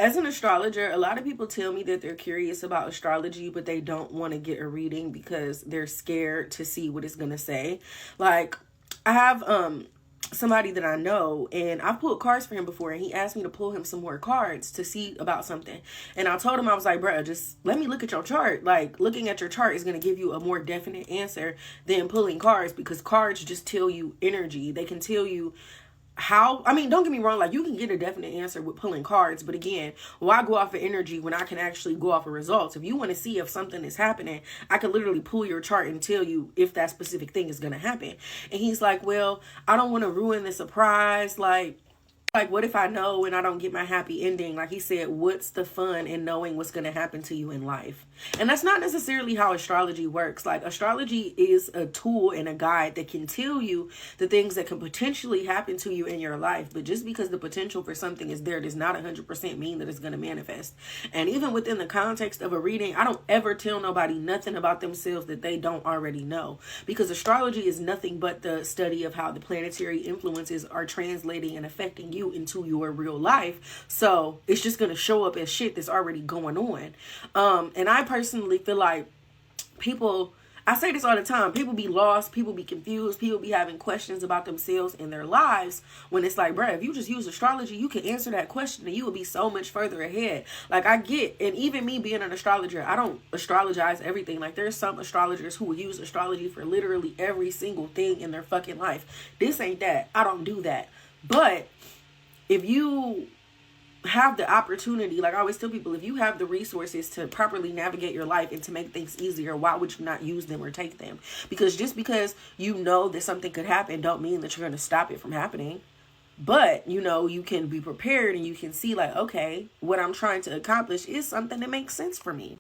As an astrologer, a lot of people tell me that they're curious about astrology, but they don't want to get a reading because they're scared to see what it's going to say. Like, I have somebody that I know, and I've pulled cards for him before, and he asked me to pull him some more cards to see about something. And I told him, I was like, bruh, just let me look at your chart. Like, looking at your chart is going to give you a more definite answer than pulling cards, because cards just tell you energy. They can tell you how, I mean, don't get me wrong, like, you can get a definite answer with pulling cards, but again, why go off of energy when I can actually go off of results? If you want to see if something is happening, I could literally pull your chart and tell you if that specific thing is going to happen. And he's like, well, I don't want to ruin the surprise. Like, what if I know and I don't get my happy ending? Like he said, what's the fun in knowing what's going to happen to you in life? And that's not necessarily how astrology works. Like, astrology is a tool and a guide that can tell you the things that can potentially happen to you in your life. But just because the potential for something is there does not 100% mean that it's going to manifest. And even within the context of a reading, I don't ever tell nobody nothing about themselves that they don't already know. Because astrology is nothing but the study of how the planetary influences are translating and affecting you into your real life. So it's just going to show up as shit that's already going on. And I personally feel like people, I say this all the time, people be lost, people be confused, people be having questions about themselves and their lives, when it's like, bruh, if you just use astrology, you can answer that question and you will be so much further ahead. Like, I get, and even me being an astrologer, I don't astrologize everything. Like, there's some astrologers who will use astrology for literally every single thing in their fucking life. This ain't that. I don't do that. But if you have the opportunity, like I always tell people, if you have the resources to properly navigate your life and to make things easier, why would you not use them or take them? Because just because you know that something could happen don't mean that you're going to stop it from happening. But, you know, you can be prepared and you can see like, okay, what I'm trying to accomplish is something that makes sense for me.